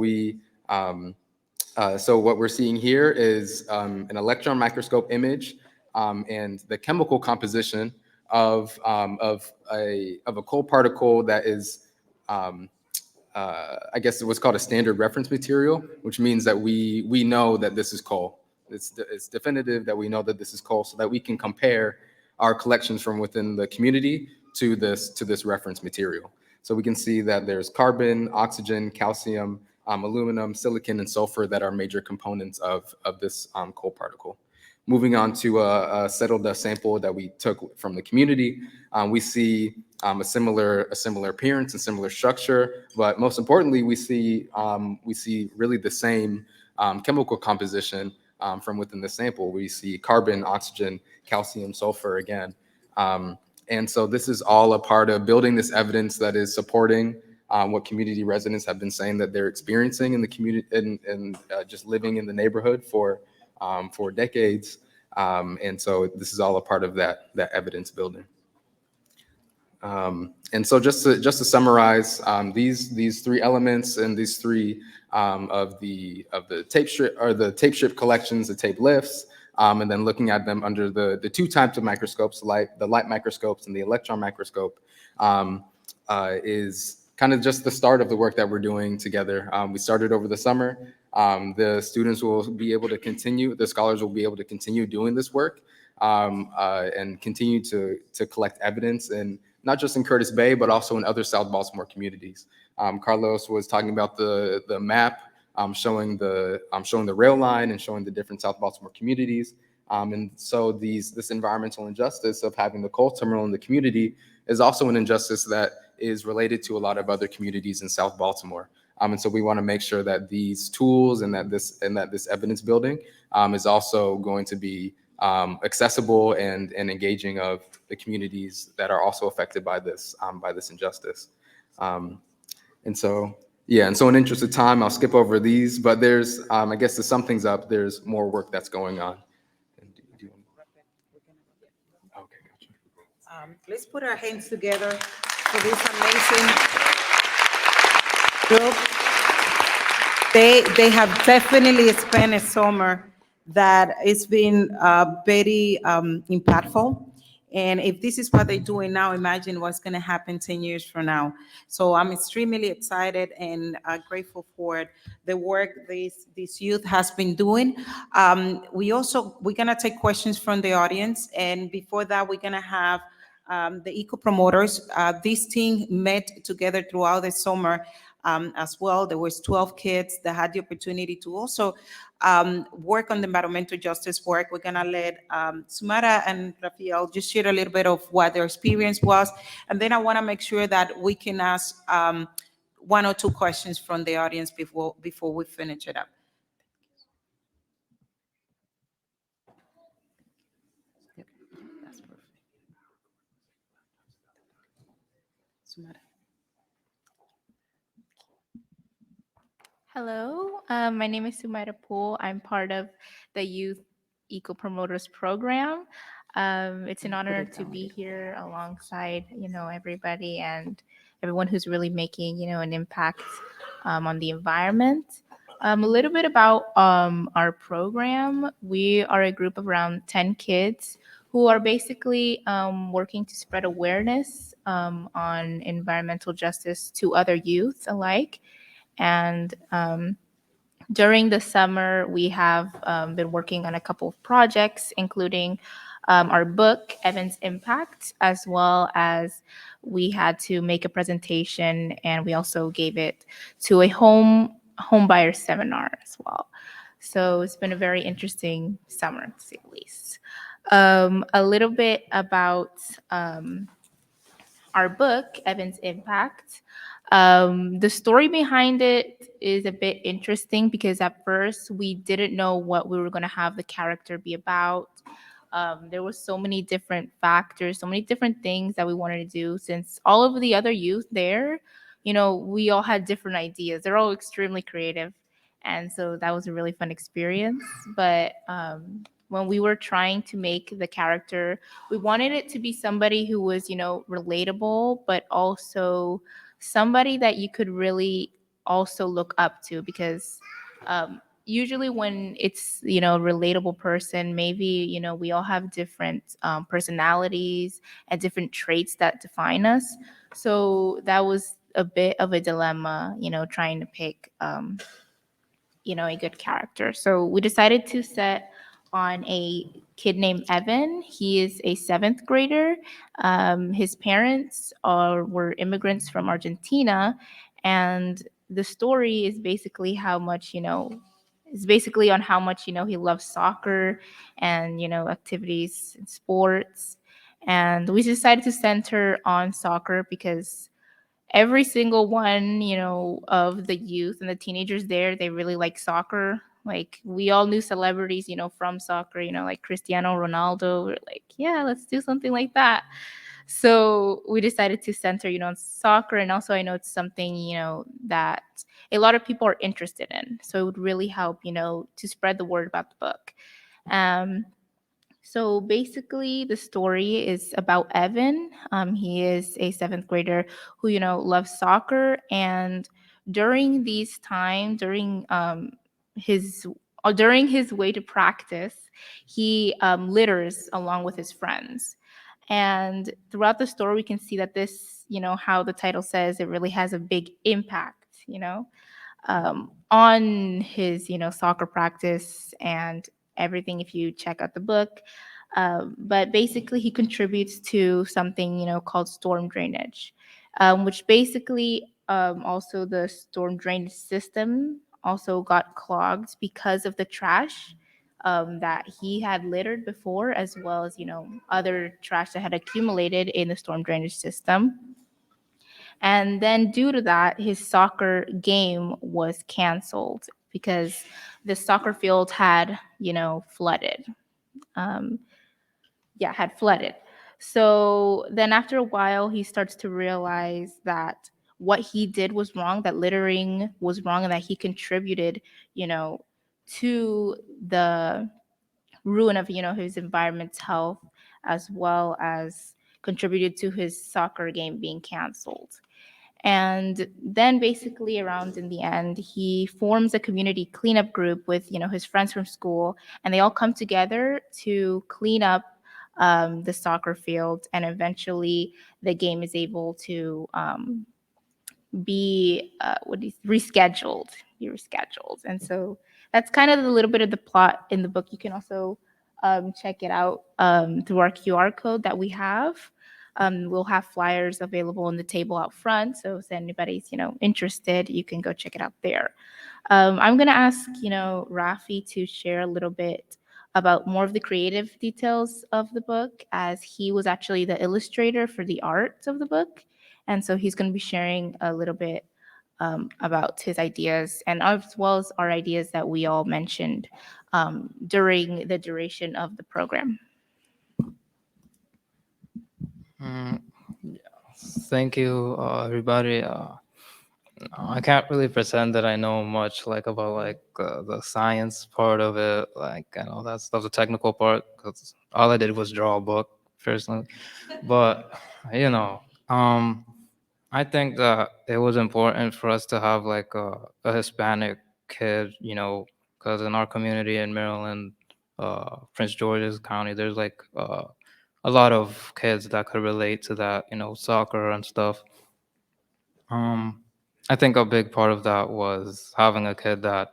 [SPEAKER 17] what we're seeing here is an electron microscope image and the chemical composition of a coal particle that is, I guess what's called a standard reference material, which means that we know that this is coal. It's definitive that we know that this is coal, so that we can compare our collections from within the community to this reference material. So we can see that there's carbon, oxygen, calcium, aluminum, silicon, and sulfur that are major components of this coal particle. Moving on to a settled dust sample that we took from the community, we see a similar appearance and similar structure, but most importantly, we see really the same chemical composition from within the sample. We see carbon, oxygen, calcium, sulfur again. And so this is all a part of building this evidence that is supporting what community residents have been saying that they're experiencing in the community and just living in the neighborhood for decades. And so this is all a part of that evidence building. And so just to summarize, these three elements and these three of the tape strip, or the tape strip collections, the tape lifts, and then looking at them under the two types of microscopes, the light microscopes and the electron microscope, is kind of just the start of the work that we're doing together. We started over the summer. The students will be able to continue, the scholars will be able to continue doing this work and continue to collect evidence, and not just in Curtis Bay, but also in other South Baltimore communities. Carlos was talking about the map showing the rail line and showing the different South Baltimore communities. And so this environmental injustice of having the coal terminal in the community is also an injustice that is related to a lot of other communities in South Baltimore. And so we want to make sure that these tools and that this evidence building is also going to be accessible and engaging of the communities that are also affected by this injustice. And so in interest of time, I'll skip over these, but there's, I guess to sum things up, there's more work that's going on.
[SPEAKER 6] Let's put our hands together for this amazing group. They have definitely spent a summer that it's been very impactful. And if this is what they're doing now, imagine what's going to happen 10 years from now. So I'm extremely excited and grateful for the work this youth has been doing. We're going to take questions from the audience. And before that, we're going to have the eco promoters. This team met together throughout the summer as well. There was 12 kids that had the opportunity to also work on the environmental justice work. We're gonna let Sumara and Rafael just share a little bit of what their experience was, and then I wanna make sure that we can ask one or two questions from the audience before we finish it up. That's perfect. Sumara.
[SPEAKER 11] Hello, my name is Sumaira Pool. I'm part of the Youth Eco Promoters Program. It's an honor to be here alongside, everybody and everyone who's really making, an impact on the environment. A little bit about our program. We are a group of around 10 kids who are basically working to spread awareness on environmental justice to other youth alike. And during the summer, we have been working on a couple of projects, including our book, Evan's Impact, as well as we had to make a presentation, and we also gave it to a home buyer seminar as well. So it's been a very interesting summer, to say the least. A little bit about our book, Evan's Impact. The story behind it is a bit interesting because at first we didn't know what we were going to have the character be about. There were so many different factors, so many different things that we wanted to do since all of the other youth there, we all had different ideas. They're all extremely creative. And so that was a really fun experience. But when we were trying to make the character, we wanted it to be somebody who was, relatable, but also somebody that you could really also look up to because usually when it's a relatable person, maybe we all have different personalities and different traits that define us. So that was a bit of a dilemma, trying to pick a good character. So we decided to set on a kid named Evan. He is a 7th grader. His parents were immigrants from Argentina, and the story is basically how much is basically on how much he loves soccer and activities and sports. And we decided to center on soccer because every single one, of the youth and the teenagers there, they really like soccer. Like we all knew celebrities, from soccer, like Cristiano Ronaldo. We're like, yeah, let's do something like that. So we decided to center, on soccer. And also I know it's something, that a lot of people are interested in. So it would really help, to spread the word about the book. So basically, the story is about Evan. He is a 7th grader who, loves soccer. And during these time, during his way to practice, he litters along with his friends. And throughout the story, we can see that this, how the title says, it really has a big impact, on his, soccer practice and everything if you check out the book. But basically, he contributes to something, called storm drainage, which basically also the storm drainage system also got clogged because of the trash that he had littered before, as well as, other trash that had accumulated in the storm drainage system. And then due to that, his soccer game was canceled because the soccer field had, flooded. Um, had flooded. So then after a while, he starts to realize that what he did was wrong, that littering was wrong, and that he contributed, to the ruin of, his environment's health, as well as contributed to his soccer game being canceled. And then basically around in the end, he forms a community cleanup group with, his friends from school, and they all come together to clean up the soccer field. And eventually the game is able to be rescheduled. And so that's kind of a little bit of the plot in the book. You can also check it out through our QR code that we have. We'll have flyers available on the table out front. So if anybody's, interested, you can go check it out there. I'm going to ask, Rafi to share a little bit about more of the creative details of the book, as he was actually the illustrator for the art of the book. And so he's going to be sharing a little bit about his ideas, and as well as our ideas that we all mentioned during the duration of the program.
[SPEAKER 12] Mm, yeah. Thank you, everybody. I can't really pretend that I know much like about like the science part of it, like and all that stuff, the technical part, because all I did was draw a book personally. But you know, um, I think that it was important for us to have like a Hispanic kid, because in our community in Maryland, Prince George's County, there's like a lot of kids that could relate to that, soccer and stuff. Um, I think a big part of that was having a kid that,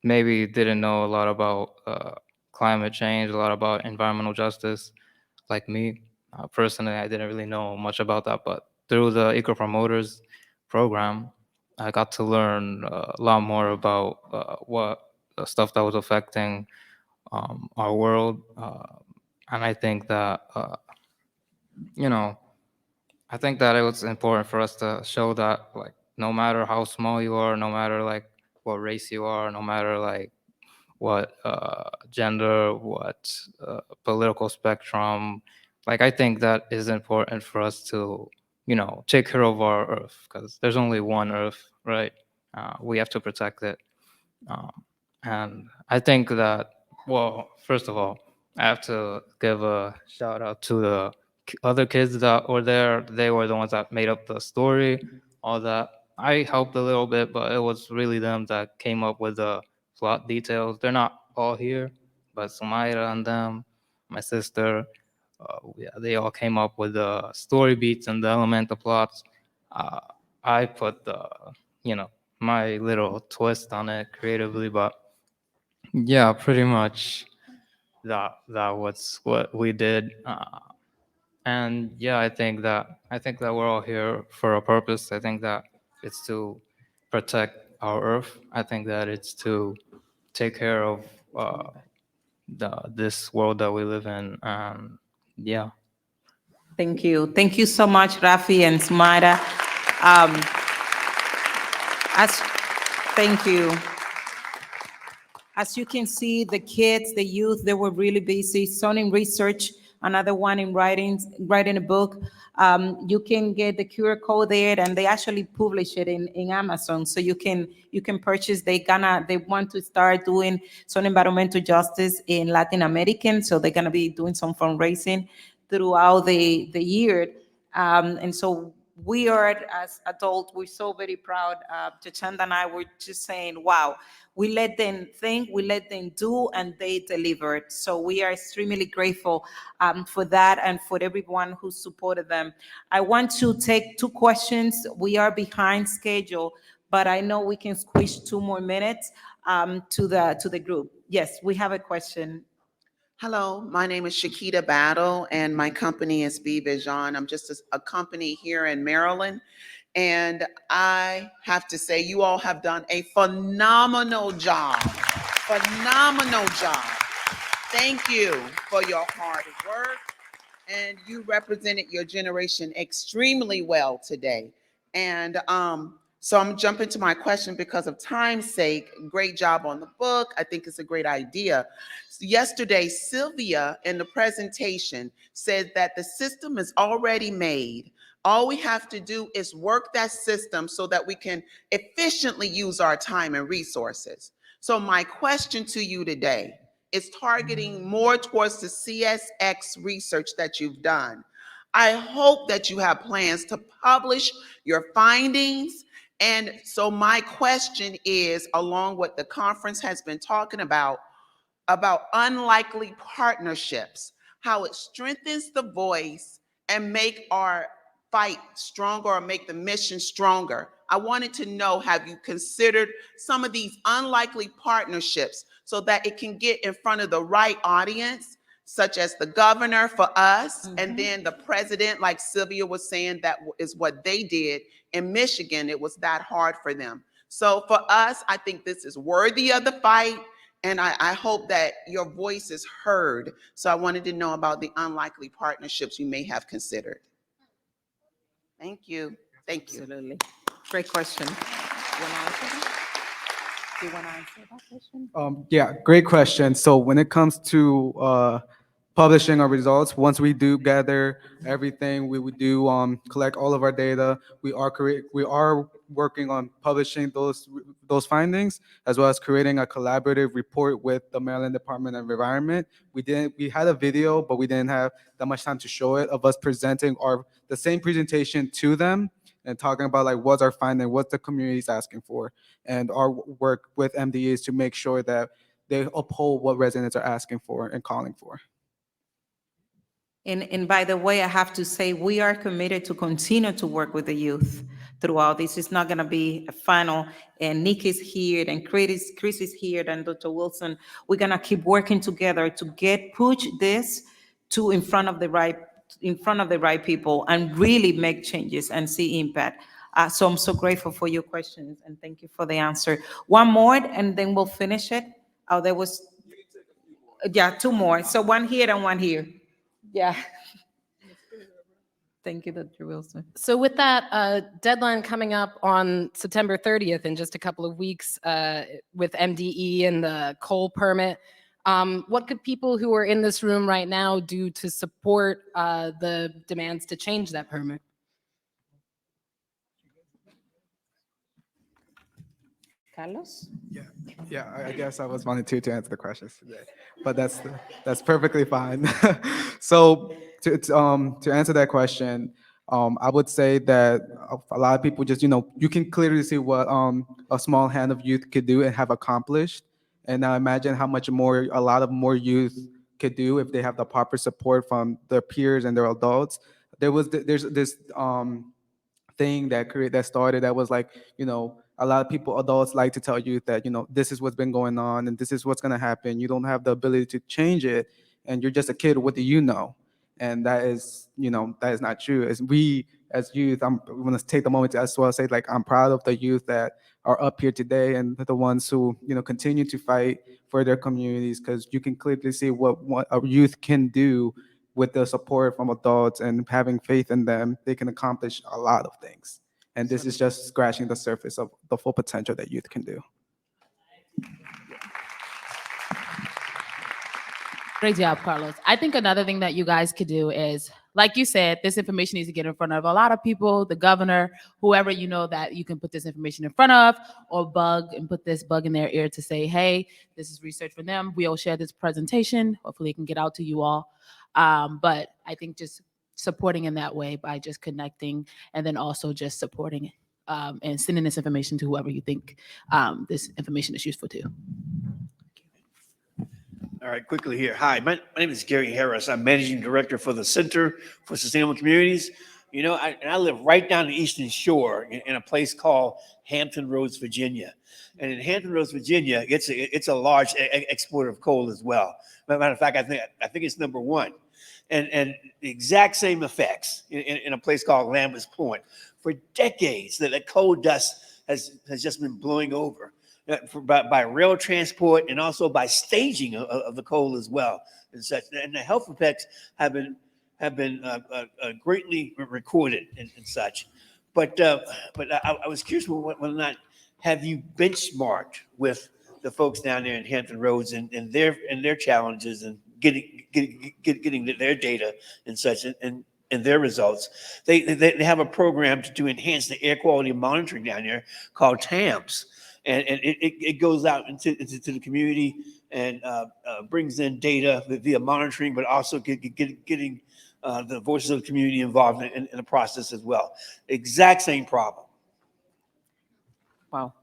[SPEAKER 12] maybe didn't know a lot about climate change, a lot about environmental justice, like me. Personally, I didn't really know much about that, but through the Eco Promoters program, I got to learn a lot more about what the stuff that was affecting our world. And I think that, you know, I think that it was important for us to show that, like, no matter how small you are, no matter like what race you are, no matter like what gender, what political spectrum, like I think that is important for us to, take care of our Earth, because there's only one Earth, right? We have to protect it. Um, and I think that, well, first of all, I have to give a shout out to the other kids that were there. They were the ones that made up the story, all that. I helped a little bit, but it was really them that came up with the plot details. They're not all here, but Sumaira and them, my sister, yeah, they all came up with the story beats and the elemental plots. Uh, I put the, you know, my little twist on it creatively, but yeah, pretty much that was what we did. And yeah, I think that we're all here for a purpose. I think that it's to protect our Earth. I think that it's to take care of this world that we live in. Yeah.
[SPEAKER 6] Thank you. Thank you so much, Rafi and Sumara. Um, as, thank you. As you can see, the kids, the youth, they were really busy. Some in research, another one in writing a book. You can get the QR code there, and they actually publish it in Amazon, so you can purchase. They want to start doing some environmental justice in Latin American, so they're gonna be doing some fundraising throughout the year, and so we are, as adults, we're so very proud. Chachanda and I were just saying, wow, we let them think, we let them do, and they delivered. So we are extremely grateful for that and for everyone who supported them. I want to take two questions. We are behind schedule, but I know we can squeeze 2 more minutes to the group. Yes, we have a question.
[SPEAKER 18] Hello, my name is Shakita Battle, and my company is B Vision. I'm just a company here in Maryland, and I have to say, you all have done a phenomenal job. Phenomenal job. Thank you for your hard work, and you represented your generation extremely well today. And so I'm jumping to my question because of time's sake. Great job on the book. I think it's a great idea. Yesterday, Sylvia in the presentation said that the system is already made. All we have to do is work that system so that we can efficiently use our time and resources. So my question to you today is targeting more towards the CSX research that you've done. I hope that you have plans to publish your findings. And so my question is, along what the conference has been talking about unlikely partnerships, how it strengthens the voice and make our fight stronger or make the mission stronger. I wanted to know, have you considered some of these unlikely partnerships so that it can get in front of the right audience such as the governor for us, and then the president, like Sylvia was saying, that is what they did in Michigan. It was that hard for them. So for us, I think this is worthy of the fight, and I hope that your voice is heard. So I wanted to know about the unlikely partnerships you may have considered. Thank you. Thank you.
[SPEAKER 6] Absolutely. Great question. Do you want to answer that question?
[SPEAKER 9] Yeah, great question. So when it comes to publishing our results, once we do gather everything, we would do collect all of our data. We are working on publishing those findings, as well as creating a collaborative report with the Maryland Department of Environment. We had a video, but we didn't have that much time to show it, of us presenting the same presentation to them and talking about like what's our finding, what the community is asking for, and our work with MDEs to make sure that they uphold what residents are asking for and calling for.
[SPEAKER 6] And by the way, I have to say, we are committed to continue to work with the youth throughout this. It's not going to be a final, and Nick is here, and Chris is here, and Dr. Wilson. We're going to keep working together to push this to in front of the right people and really make changes and see impact. So I'm so grateful for your questions, and thank you for the answer. One more, and then we'll finish it. Oh, there was, yeah, two more. So one here and one here. Yeah. Thank you, Dr. Wilson.
[SPEAKER 19] So with that deadline coming up on September 30th in just a couple of weeks with MDE and the coal permit, what could people who are in this room right now do to support the demands to change that permit?
[SPEAKER 6] Carlos?
[SPEAKER 9] Yeah, I guess I was wanting to answer the questions today, but that's perfectly fine. So to answer that question, I would say that a lot of people just, you can clearly see what a small hand of youth could do and have accomplished. And now imagine how much more a lot of more youth could do if they have the proper support from their peers and their adults. There's this thing that started that was like, a lot of people, adults, like to tell youth that, this is what's been going on and this is what's going to happen. You don't have the ability to change it, and you're just a kid. What do you know? And that is not true. As we, as youth, I'm going to take the moment to as well say, like, I'm proud of the youth that are up here today and the ones who, continue to fight for their communities, because you can clearly see what a youth can do with the support from adults and having faith in them. They can accomplish a lot of things. And this is just scratching the surface of the full potential that youth can do.
[SPEAKER 13] Great job, Carlos. I think another thing that you guys could do is, like you said, this information needs to get in front of a lot of people, the governor, whoever you know that you can put this information in front of, or put this bug in their ear to say, hey, this is research for them. We all share this presentation. Hopefully it can get out to you all. But I think just supporting in that way by just connecting, and then also just supporting and sending this information to whoever you think this information is useful to.
[SPEAKER 20] All right, quickly here. Hi, my name is Gary Harris. I'm Managing Director for the Center for Sustainable Communities. I live right down the Eastern Shore in a place called Hampton Roads, Virginia. And in Hampton Roads, Virginia, it's a large exporter of coal as well. Matter of fact, I think it's number one. And the exact same effects in a place called Lambert's Point. For decades, that coal dust has just been blowing over. By rail transport and also by staging of the coal as well and such. And the health effects have been greatly recorded and such. But I was curious whether or not have you benchmarked with the folks down there in Hampton Roads and their challenges and getting their data and such and their results. They have a program to enhance the air quality monitoring down there called TAMS. And it goes out into the community and brings in data via monitoring, but also getting the voices of the community involved in the process as well. Exact same problem.
[SPEAKER 6] Wow.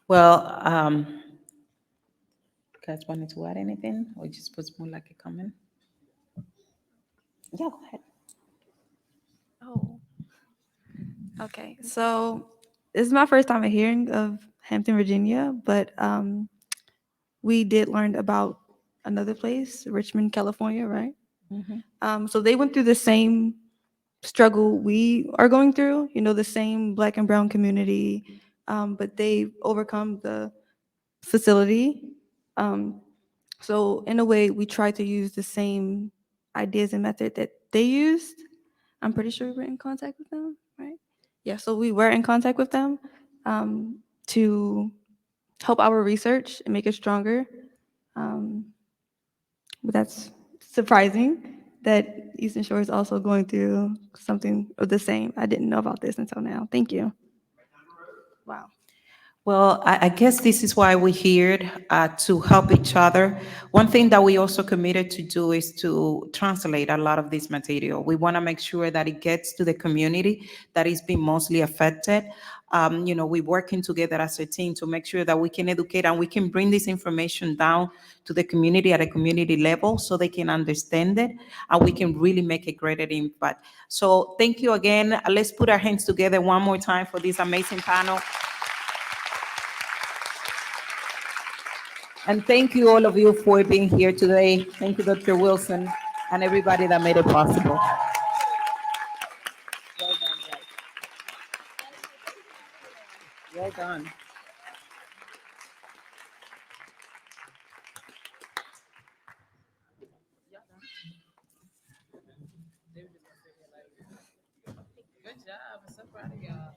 [SPEAKER 6] Well, guys wanted to add anything, or just was more like a comment? Yeah, go ahead.
[SPEAKER 10] Oh, okay. So this is my first time hearing of Hampton, Virginia, but we did learn about another place, Richmond, California, right?
[SPEAKER 6] Mhm.
[SPEAKER 10] So they went through the same struggle we are going through, the same Black and brown community, but they overcome the facility. Um, so in a way, we try to use the same ideas and method that they used. I'm pretty sure we were in contact with them, right? Yeah, so we were in contact with them to help our research and make it stronger. Um, but that's surprising that Eastern Shore is also going through something of the same. I didn't know about this until now. Thank you. Wow.
[SPEAKER 18] Well, I guess this is why we're here to help each other. One thing that we also committed to do is to translate a lot of this material. We want to make sure that it gets to the community that is being mostly affected. We're working together as a team to make sure that we can educate and we can bring this information down to the community at a community level so they can understand it and we can really make a greater impact. So thank you again. Let's put our hands together one more time for this amazing panel. And thank you, all of you, for being here today. Thank you, Dr. Wilson, and everybody that made it possible. Well done.
[SPEAKER 13] Good job. I'm so proud of y'all.